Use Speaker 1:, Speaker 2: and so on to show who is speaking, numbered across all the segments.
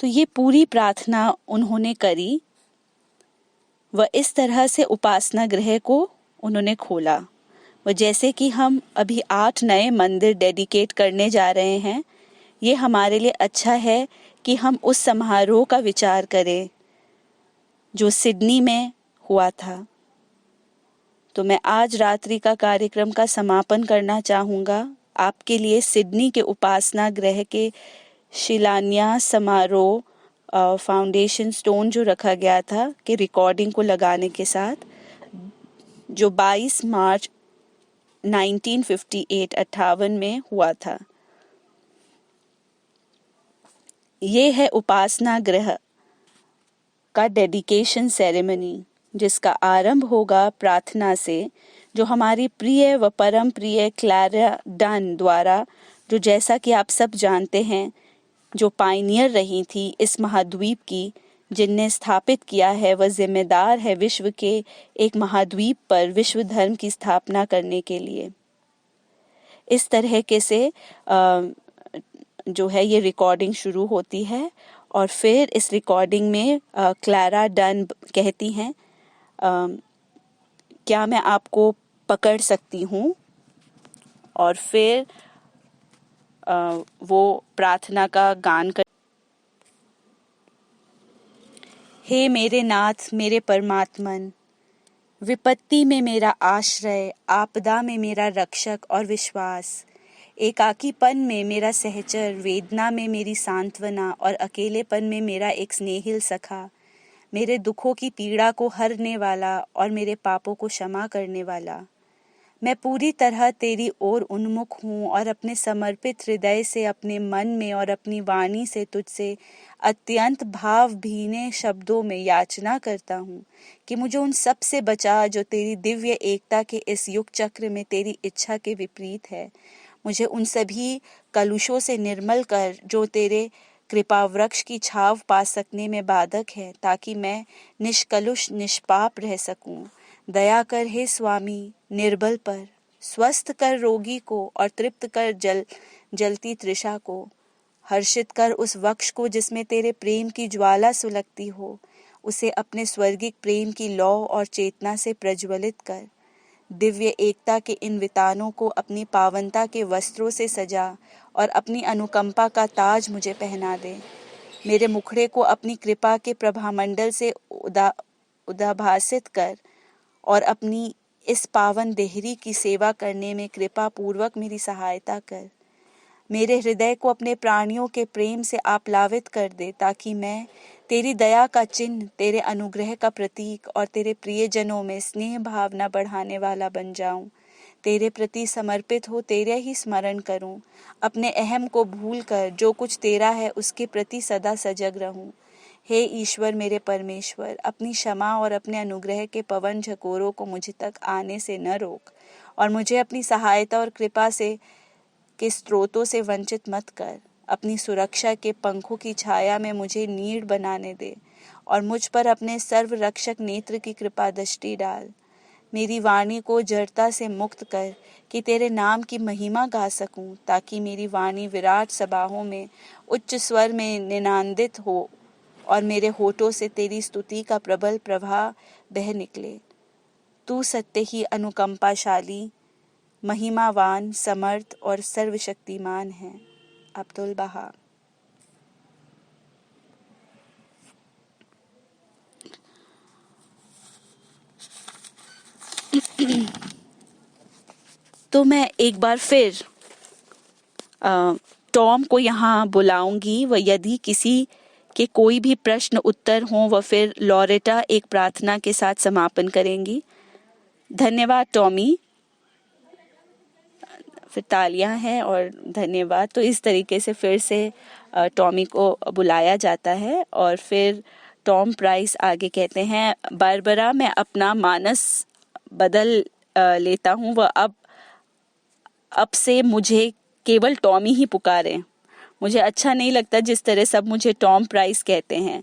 Speaker 1: तो ये पूरी प्रार्थना उन्होंने करी व इस तरह से उपासना गृह को उन्होंने खोला। व जैसे कि हम अभी 8 नए मंदिर डेडिकेट करने जा रहे हैं, ये हमारे लिए अच्छा है कि हम उस समारोह का विचार करें जो सिडनी में हुआ था। तो मैं आज रात्रि का कार्यक्रम का समापन करना चाहूँगा आपके लिए सिडनी के उपासना गृह के शिलान्यास समारोह फाउंडेशन स्टोन जो रखा गया था कि रिकॉर्डिंग को लगाने के साथ, जो 22 मार्च 1958 में हुआ था। ये है उपासना गृह का डेडिकेशन सेरेमनी, जिसका आरंभ होगा प्रार्थना से, जो हमारी प्रिय व परम प्रिय क्लैरा डन द्वारा, जो जैसा कि आप सब जानते हैं जो पायनियर रही थी इस महाद्वीप की, जिनने स्थापित किया है, वह जिम्मेदार है विश्व के एक महाद्वीप पर विश्व धर्म की स्थापना करने के लिए। इस तरह के से जो है ये रिकॉर्डिंग शुरू होती है और फिर इस रिकॉर्डिंग में क्लैरा डन कहती हैं, क्या मैं आपको पकड़ सकती हूँ, और फिर वो प्रार्थना का गान कर। हे मेरे नाथ, मेरे परमात्मन, विपत्ति में मेरा आश्रय, आपदा में मेरा रक्षक और विश्वास, एकाकीपन में मेरा सहचर, वेदना में मेरी सांत्वना और अकेलेपन में मेरा एक स्नेहिल सखा, मेरे दुखों की पीड़ा को हरने वाला और मेरे पापों को क्षमा करने वाला। मैं पूरी तरह तेरी ओर उन्मुख हूँ और अपने समर्पित हृदय से, अपने मन में और अपनी वाणी से तुझसे अत्यंत भाव भीने शब्दों में याचना करता हूँ कि मुझे उन सब से बचा जो तेरी दिव्य एकता के इस युग चक्र में तेरी इच्छा के विपरीत है। मुझे उन सभी कलुषों से निर्मल कर जो तेरे कृपा वृक्ष की छाव पा सकने में बाधक है, ताकि मैं निष्कलुष निष्पाप रह सकूं। दया कर हे स्वामी निर्बल पर, स्वस्थ कर रोगी को और तृप्त कर जलती तृषा को। हर्षित कर उस वक्ष को जिसमें तेरे प्रेम की ज्वाला सुलगती हो, उसे अपने स्वर्गिक प्रेम की लौ और चेतना से प्रज्वलित कर। दिव्य एकता के इन वितानों को अपनी पावनता के वस्त्रों से सजा और अपनी अनुकंपा का ताज मुझे पहना दे। मेरे मुखड़े को अपनी कृपा के प्रभामंडल से उदाभासित कर और अपनी इस पावन देहरी की सेवा करने में कृपा पूर्वक मेरी सहायता कर। मेरे हृदय को अपने प्राणियों के प्रेम से आप्लावित कर दे, ताकि मैं तेरी दया का चिन्ह, तेरे अनुग्रह का प्रतीक और तेरे प्रियजनों में स्नेह भावना बढ़ाने वाला बन जाऊं। तेरे प्रति समर्पित हो तेरे ही स्मरण करूं, अपने अहम को भूल कर जो कुछ तेरा है उसके प्रति सदा सजग रहूं। हे ईश्वर मेरे परमेश्वर, अपनी क्षमा और अपने अनुग्रह के पवन झकोरों को मुझ तक आने से न रोक और मुझे अपनी सहायता और कृपा से के स्रोतों से वंचित मत कर। अपनी सुरक्षा के पंखों की छाया में मुझे नीड़ बनाने दे और मुझ पर अपने सर्व रक्षक नेत्र की कृपा दृष्टि डाल। मेरी वाणी को जड़ता से मुक्त कर कि तेरे नाम की महिमा गा सकूं, ताकि मेरी वाणी विराट सभाओं में उच्च स्वर में निनादित हो और मेरे होठों से तेरी स्तुति का प्रबल प्रवाह बह निकले। तू सत्य ही अनुकंपाशाली, महिमावान, समर्थ और सर्वशक्तिमान है। अब्दुल बहा। तो मैं एक बार फिर टॉम को यहाँ बुलाऊंगी, व यदि किसी के कोई भी प्रश्न उत्तर हो व फिर लॉरेटा एक प्रार्थना के साथ समापन करेंगी। धन्यवाद टॉमी। फिर तालियां हैं और धन्यवाद। तो इस तरीके से फिर से टॉमी को बुलाया जाता है और फिर टॉम प्राइस आगे कहते हैं, बारबरा मैं अपना मानस बदल लेता हूँ व अब से मुझे केवल टॉमी ही पुकारें। मुझे अच्छा नहीं लगता जिस तरह सब मुझे टॉम प्राइस कहते हैं।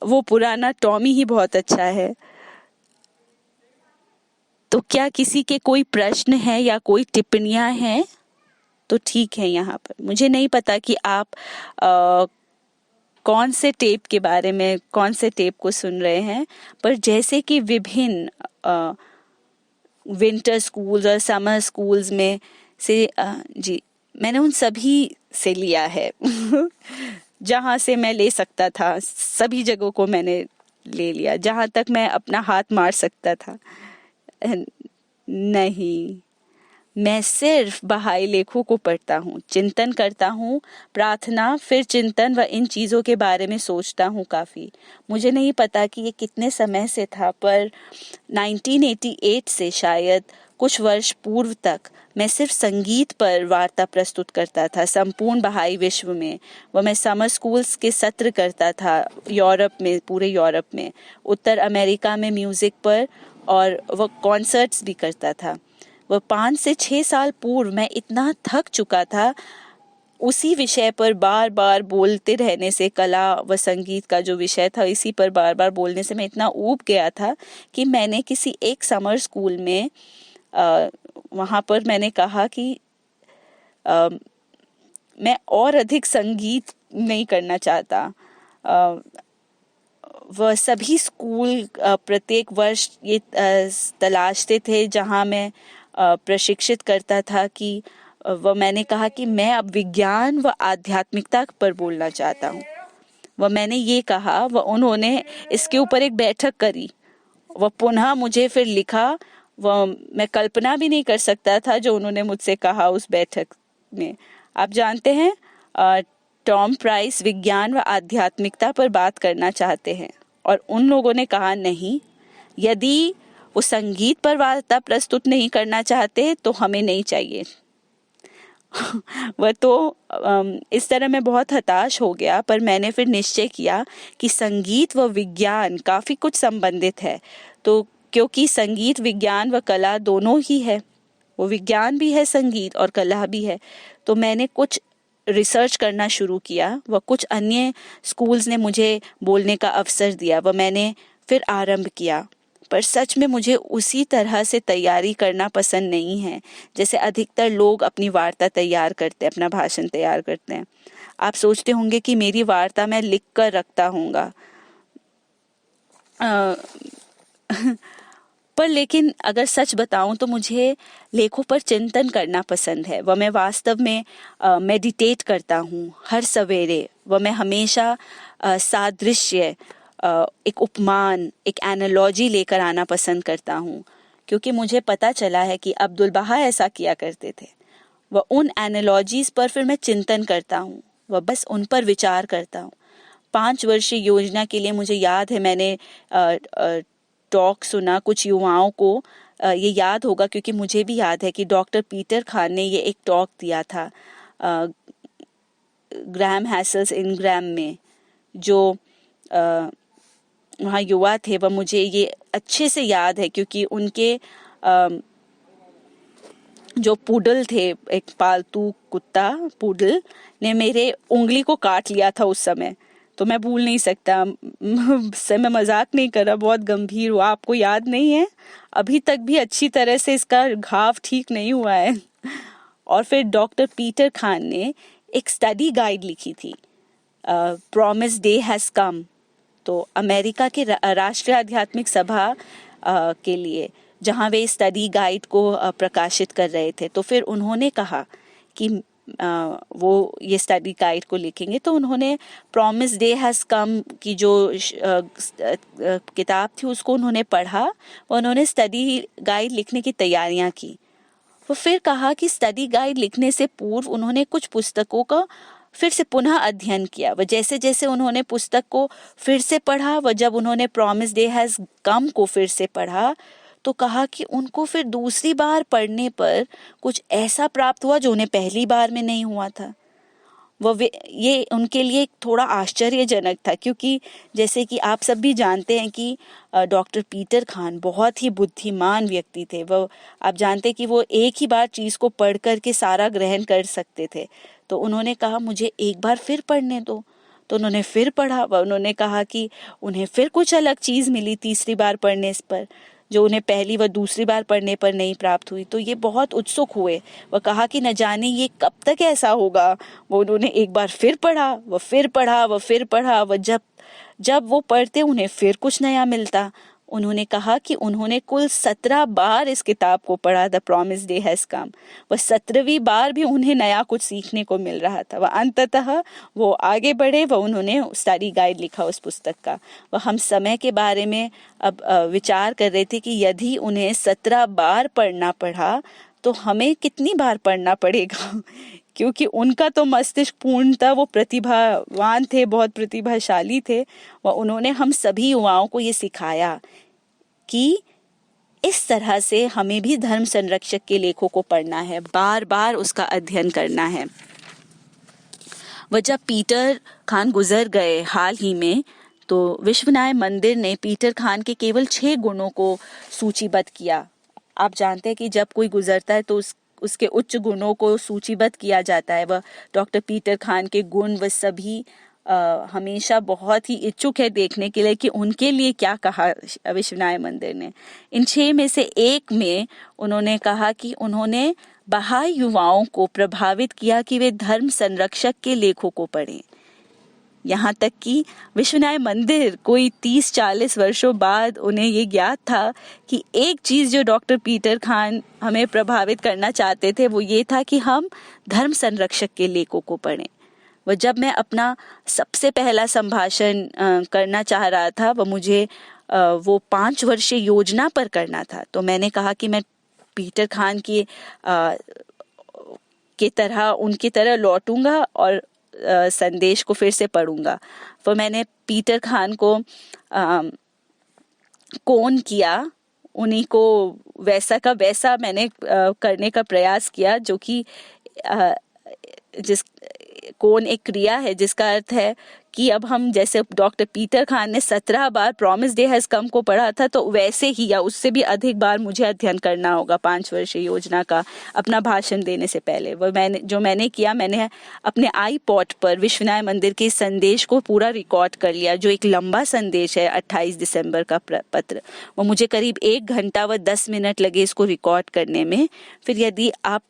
Speaker 1: वो पुराना टॉमी ही बहुत अच्छा है। तो क्या किसी के कोई प्रश्न है या कोई टिप्पणियां हैं? तो ठीक है यहाँ पर। मुझे नहीं पता कि आप कौन से टेप के बारे में, कौन से टेप को सुन रहे हैं, पर जैसे कि विभिन्न विंटर स्कूल्स और समर स्कूल्स में से जी, मैंने उन सभी से लिया है जहाँ से मैं ले सकता था, सभी जगहों को मैंने ले लिया, जहाँ तक मैं अपना हाथ मार सकता था। नहीं, मैं सिर्फ बहाई लेखों को पढ़ता हूँ, चिंतन करता हूँ, प्रार्थना, फिर चिंतन व इन चीज़ों के बारे में सोचता हूँ काफ़ी। मुझे नहीं पता कि ये कितने समय से था, पर 1988 से शायद कुछ वर्ष पूर्व तक मैं सिर्फ संगीत पर वार्ता प्रस्तुत करता था संपूर्ण बहाई विश्व में। वह मैं समर स्कूल्स के सत्र करता था यूरोप में, पूरे यूरोप में, उत्तर अमेरिका में म्यूज़िक पर, और वह कॉन्सर्ट्स भी करता था। वह 5 से 6 साल पूर्व मैं इतना थक चुका था उसी विषय पर बार बार बोलते रहने से, कला व संगीत का जो विषय था इसी पर बार बार बोलने से मैं इतना ऊब गया था कि मैंने किसी एक समर स्कूल में वहाँ पर मैंने कहा कि मैं और अधिक संगीत नहीं करना चाहता। वह सभी स्कूल प्रत्येक वर्ष ये तलाशते थे जहाँ मैं प्रशिक्षित करता था कि वह मैंने कहा कि मैं अब विज्ञान व आध्यात्मिकता पर बोलना चाहता हूँ। वह मैंने ये कहा, वह उन्होंने इसके ऊपर एक बैठक करी, वह पुनः मुझे फिर लिखा। वह मैं कल्पना भी नहीं कर सकता था जो उन्होंने मुझसे कहा उस बैठक में। आप जानते हैं टॉम प्राइस विज्ञान व आध्यात्मिकता पर बात करना चाहते हैं, और उन लोगों ने कहा नहीं, यदि वो संगीत पर वार्ता प्रस्तुत नहीं करना चाहते तो हमें नहीं चाहिए। वह तो इस तरह मैं बहुत हताश हो गया, पर मैंने फिर निश्चय किया कि संगीत व विज्ञान काफ़ी कुछ संबंधित है, तो क्योंकि संगीत, विज्ञान व कला दोनों ही है, वो विज्ञान भी है, संगीत और कला भी है। तो मैंने कुछ रिसर्च करना शुरू किया, व कुछ अन्य स्कूल्स ने मुझे बोलने का अवसर दिया, वह मैंने फिर आरंभ किया। पर सच में मुझे उसी तरह से तैयारी करना पसंद नहीं है जैसे अधिकतर लोग अपनी वार्ता तैयार करते हैं, अपना भाषण तैयार करते हैं। आप सोचते होंगे कि मेरी वार्ता मैं लिख कर रखता हूँगा, पर लेकिन अगर सच बताऊं तो मुझे लेखों पर चिंतन करना पसंद है। वह मैं वास्तव में मेडिटेट करता हूँ हर सवेरे। वह मैं हमेशा सादृश्य, एक उपमान, एक एनालॉजी लेकर आना पसंद करता हूँ, क्योंकि मुझे पता चला है कि अब्दुल बहा ऐसा किया करते थे। वह उन एनालॉजीज पर फिर मैं चिंतन करता हूँ, वह बस उन पर विचार करता हूँ। 5 वर्षीय योजना के लिए मुझे याद है मैंने टॉक सुना कुछ युवाओं को, ये याद होगा क्योंकि मुझे भी याद है कि डॉक्टर पीटर खान ने ये एक टॉक दिया था ग्रैहम हैसल्स इन ग्रैम में। जो वहाँ युवा थे वह मुझे ये अच्छे से याद है क्योंकि उनके जो पुडल थे, एक पालतू कुत्ता पुडल ने मेरे उंगली को काट लिया था उस समय, तो मैं भूल नहीं सकता। से मैं मजाक नहीं कर रहा, बहुत गंभीर हुआ। आपको याद नहीं है? अभी तक भी अच्छी तरह से इसका घाव ठीक नहीं हुआ है। और फिर डॉक्टर पीटर खान ने एक स्टडी गाइड लिखी थी, प्रॉमिस डे हैज़ कम, तो अमेरिका के राष्ट्रीय आध्यात्मिक सभा के लिए, जहाँ वे स्टडी गाइड को प्रकाशित कर रहे थे। तो फिर उन्होंने कहा कि वो ये स्टडी गाइड को लिखेंगे, तो उन्होंने प्रॉमिस डे हैज़ कम की जो किताब थी उसको उन्होंने पढ़ा, उन्होंने स्टडी गाइड लिखने की तैयारियां की। वो फिर कहा कि स्टडी गाइड लिखने से पूर्व उन्होंने कुछ पुस्तकों का फिर से पुनः अध्ययन किया। वह जैसे जैसे उन्होंने पुस्तक को फिर से पढ़ा, वह जब उन्होंने प्रॉमिस डे हैज़ कम को फिर से पढ़ा, तो कहा कि उनको फिर दूसरी बार पढ़ने पर कुछ ऐसा प्राप्त हुआ जो उन्हें पहली बार में नहीं हुआ था। ये उनके लिए थोड़ा आश्चर्यजनक था, क्योंकि जैसे कि आप सब भी जानते हैं कि डॉक्टर पीटर खान बहुत ही बुद्धिमान व्यक्ति थे। वो आप जानते हैं कि वो एक ही बार चीज़ को पढ़ कर के सारा ग्रहण कर सकते थे। तो उन्होंने कहा मुझे एक बार फिर पढ़ने दो, तो उन्होंने फिर पढ़ा। उन्होंने कहा कि उन्हें फिर कुछ अलग चीज़ मिली तीसरी बार पढ़ने पर। जो उन्हें पहली व दूसरी बार पढ़ने पर नहीं प्राप्त हुई। तो ये बहुत उत्सुक हुए। वह कहा कि न जाने ये कब तक ऐसा होगा। वो उन्होंने एक बार फिर पढ़ा, वह फिर पढ़ा, वह फिर पढ़ा, वह जब वो पढ़ते उन्हें फिर कुछ नया मिलता। उन्होंने कहा कि उन्होंने कुल 17 बार इस किताब को पढ़ा, the promise day has come. वह 17वीं बार भी उन्हें नया कुछ सीखने को मिल रहा था। वह अंततः वो आगे बढ़े, वह उन्होंने स्टडी गाइड लिखा उस पुस्तक का। वह हम समय के बारे में अब विचार कर रहे थे कि यदि उन्हें 17 बार पढ़ना पड़ा तो हमें कितनी बार पढ़ना पड़ेगा क्योंकि उनका तो मस्तिष्क पूर्णतः वो प्रतिभावान थे, बहुत प्रतिभाशाली थे। वह उन्होंने हम सभी युवाओं को ये सिखाया कि इस तरह से हमें भी धर्म संरक्षक के लेखों को पढ़ना है, बार बार उसका अध्ययन करना है। वह जब पीटर खान गुजर गए हाल ही में, तो विश्वनाय मंदिर ने पीटर खान के केवल 6 गुणों को सूचीबद्ध किया। आप जानते हैं कि जब कोई गुजरता है तो उसके उच्च गुणों को सूचीबद्ध किया जाता है। वह डॉक्टर पीटर खान के गुण वह सभी हमेशा बहुत ही इच्छुक है देखने के लिए कि उनके लिए क्या कहा विश्वनाय मंदिर ने। इन 6 में से एक में उन्होंने कहा कि उन्होंने बहाई युवाओं को प्रभावित किया कि वे धर्म संरक्षक के लेखों को पढ़ें। यहाँ तक कि विश्वनाय मंदिर कोई 30-40 वर्षों बाद उन्हें ये ज्ञात था कि एक चीज़ जो डॉक्टर पीटर खान हमें प्रभावित करना चाहते थे वो ये था कि हम धर्म संरक्षक के लेखों को पढ़ें। वह जब मैं अपना सबसे पहला संभाषण करना चाह रहा था, वह मुझे वो 5 वर्षीय योजना पर करना था। तो मैंने कहा कि मैं पीटर खान की तरह उनकी तरह लौटूंगा और संदेश को फिर से पढ़ूंगा। तो मैंने पीटर खान को कौन किया, उन्हीं को वैसा का वैसा मैंने करने का प्रयास किया, जो कि जिस कौन एक क्रिया है जिसका अर्थ है कि अब हम जैसे डॉक्टर पीटर खान ने 17 बार प्रॉमिस डे हैज कम को पढ़ा था, तो वैसे ही या उससे भी अधिक बार मुझे अध्ययन करना होगा 5 वर्षीय योजना का अपना भाषण देने से पहले। वो मैंने किया, मैंने अपने iPod पर विश्वनाय मंदिर के संदेश को पूरा रिकॉर्ड कर लिया, जो एक लंबा संदेश है, 28 दिसंबर का पत्र। वो मुझे करीब 1 घंटा व 10 मिनट लगे इसको रिकॉर्ड करने में। फिर यदि आप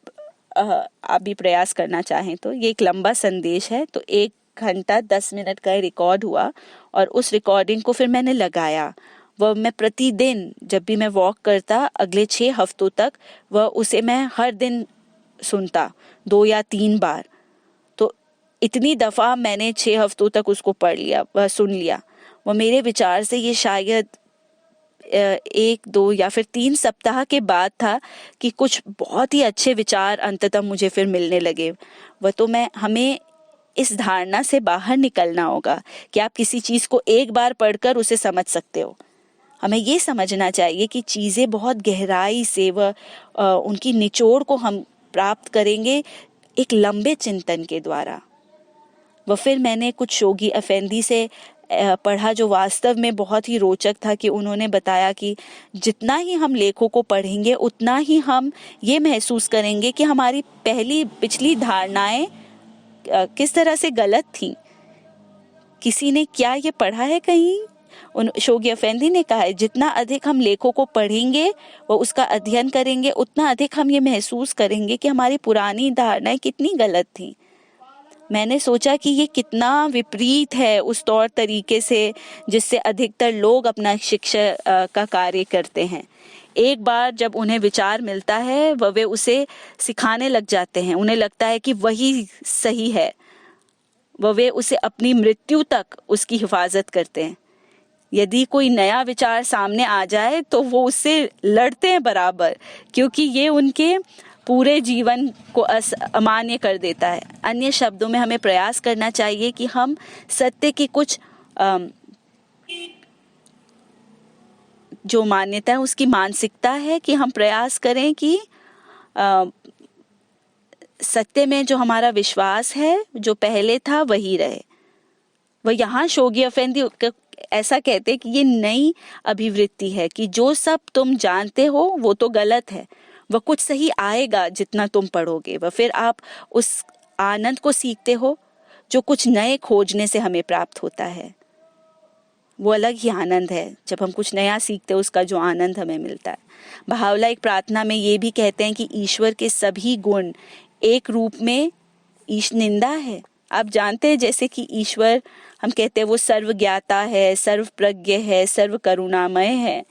Speaker 1: भी प्रयास करना चाहें तो ये एक लंबा संदेश है, तो 1 घंटा 10 मिनट का रिकॉर्ड हुआ और उस रिकॉर्डिंग को फिर मैंने लगाया। वह मैं प्रतिदिन जब भी मैं वॉक करता अगले 6 हफ्तों तक वह उसे मैं हर दिन सुनता 2 या 3 बार। तो इतनी दफ़ा मैंने 6 हफ्तों तक उसको पढ़ लिया, वह सुन लिया। वह मेरे विचार से ये शायद 1, 2 या फिर 3 सप्ताह के बाद था कि कुछ बहुत ही अच्छे विचार अंततः मुझे फिर मिलने लगे। वह तो हमें इस धारणा से बाहर निकलना होगा कि आप किसी चीज़ को एक बार पढ़कर उसे समझ सकते हो। हमें ये समझना चाहिए कि चीज़ें बहुत गहराई से उनकी निचोड़ को हम प्राप्त करेंगे एक लंबे चिंतन के द्वारा। फिर मैंने कुछ शोगी अफेंदी से पढ़ा, जो वास्तव में बहुत ही रोचक था कि उन्होंने बताया कि जितना ही हम लेखों को पढ़ेंगे उतना ही हम ये महसूस करेंगे कि हमारी पिछली धारणाएं किस तरह से गलत थी। किसी ने क्या ये पढ़ा है कहीं? शोगी अफेंदी ने कहा है जितना अधिक हम लेखों को पढ़ेंगे व उसका अध्ययन करेंगे उतना अधिक हम ये महसूस करेंगे कि हमारी पुरानी धारणाएं कितनी गलत थी। मैंने सोचा कि ये कितना विपरीत है उस तौर तरीके से जिससे अधिकतर लोग अपना शिक्षा का कार्य करते हैं। एक बार जब उन्हें विचार मिलता है वे उसे सिखाने लग जाते हैं। उन्हें लगता है कि वही सही है, वे उसे अपनी मृत्यु तक उसकी हिफाजत करते हैं। यदि कोई नया विचार सामने आ जाए तो वो उससे लड़ते हैं बराबर, क्योंकि ये उनके पूरे जीवन को अमान्य कर देता है। अन्य शब्दों में हमें प्रयास करना चाहिए कि हम सत्य की कुछ जो मान्यता है उसकी मानसिकता है कि हम प्रयास करें कि सत्य में जो हमारा विश्वास है जो पहले था वही रहे। वह यहाँ शोगी अफेंदी ऐसा कहते हैं कि ये नई अभिवृत्ति है कि जो सब तुम जानते हो वो तो गलत है, वह कुछ सही आएगा जितना तुम पढ़ोगे। वह फिर आप उस आनंद को सीखते हो जो कुछ नए खोजने से हमें प्राप्त होता है। वो अलग ही आनंद है। जब हम कुछ नया सीखते हैं उसका जो आनंद हमें मिलता है। भावला एक प्रार्थना में ये भी कहते हैं कि ईश्वर के सभी गुण एक रूप में ईश निंदा है। आप जानते हैं जैसे कि ईश्वर, हम कहते हैं वो सर्वज्ञाता है, सर्व प्रज्ञ है, सर्व करुणामय है,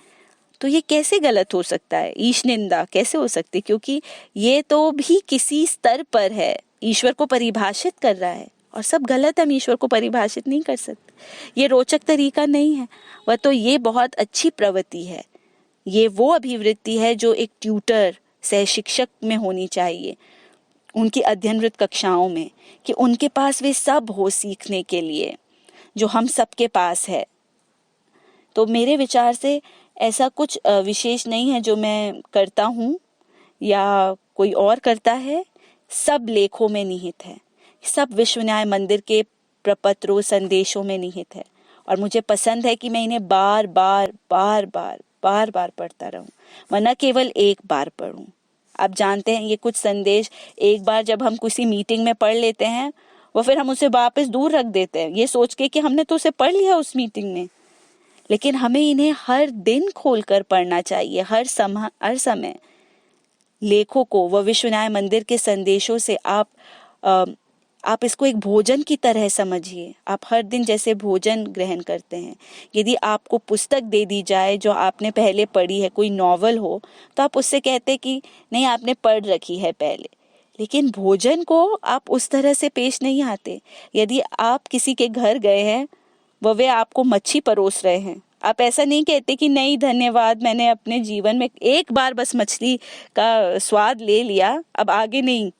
Speaker 1: तो ये कैसे गलत हो सकता है? ईश निंदा कैसे हो सकती? क्योंकि ये तो भी किसी स्तर पर है, ईश्वर को परिभाषित कर रहा है, और सब गलत। हम ईश्वर को परिभाषित नहीं कर सकते, ये रोचक तरीका नहीं है। वह तो ये बहुत अच्छी प्रवृत्ति है, ये वो अभिवृत्ति है जो एक ट्यूटर, सह शिक्षक में होनी चाहिए, उनकी अध्ययनरत कक्षाओं में, कि उनके पास वे सब हो सीखने के लिए जो हम सबके पास है। तो मेरे विचार से ऐसा कुछ विशेष नहीं है जो मैं करता हूँ या कोई और करता है, सब लेखों में निहित है, सब विश्व न्याय मंदिर के प्रपत्रों संदेशों में निहित है, और मुझे पसंद है कि मैं इन्हें बार बार पढ़ता रहूं, वरना केवल एक बार पढ़ूं। आप जानते हैं ये कुछ संदेश एक बार जब हम किसी मीटिंग में पढ़ लेते हैं, वो फिर हम उसे वापस दूर रख देते हैं, ये सोच के कि हमने तो उसे पढ़ लिया उस मीटिंग में। लेकिन हमें इन्हें हर दिन खोलकर पढ़ना चाहिए, हर समय। लेखों को व विश्व न्याय मंदिर के संदेशों से आप इसको एक भोजन की तरह समझिए। आप हर दिन जैसे भोजन ग्रहण करते हैं, यदि आपको पुस्तक दे दी जाए जो आपने पहले पढ़ी है, कोई नॉवल हो, तो आप उससे कहते कि नहीं आपने पढ़ रखी है पहले। लेकिन भोजन को आप उस तरह से पेश नहीं आते। यदि आप किसी के घर गए हैं, वे आपको मच्छी परोस रहे हैं, आप ऐसा नहीं कहते कि नहीं धन्यवाद, मैंने अपने जीवन में एक बार बस मछली का स्वाद ले लिया, अब आगे नहीं,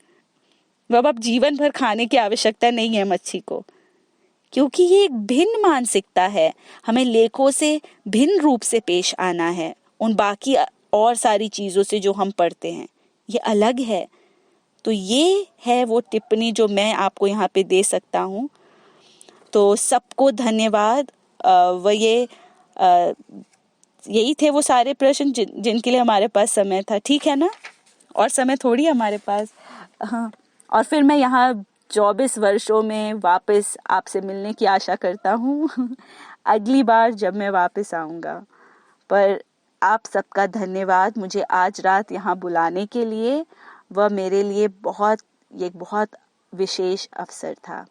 Speaker 1: अब जीवन भर खाने की आवश्यकता नहीं है मच्छी को। क्योंकि ये एक भिन्न मानसिकता है, हमें लेखों से भिन्न रूप से पेश आना है, उन बाकी और सारी चीजों से जो हम पढ़ते हैं, ये अलग है। तो ये है वो टिप्पणी जो मैं आपको यहाँ पे दे सकता हूँ। तो सबको धन्यवाद। यही थे वो सारे प्रश्न जिनके लिए हमारे पास समय था, ठीक है ना? और समय थोड़ी हमारे पास। हाँ, और फिर मैं यहाँ 24 वर्षों में वापस आपसे मिलने की आशा करता हूँ अगली बार जब मैं वापस आऊँगा। पर आप सबका धन्यवाद मुझे आज रात यहाँ बुलाने के लिए, वह मेरे लिए बहुत विशेष अवसर था।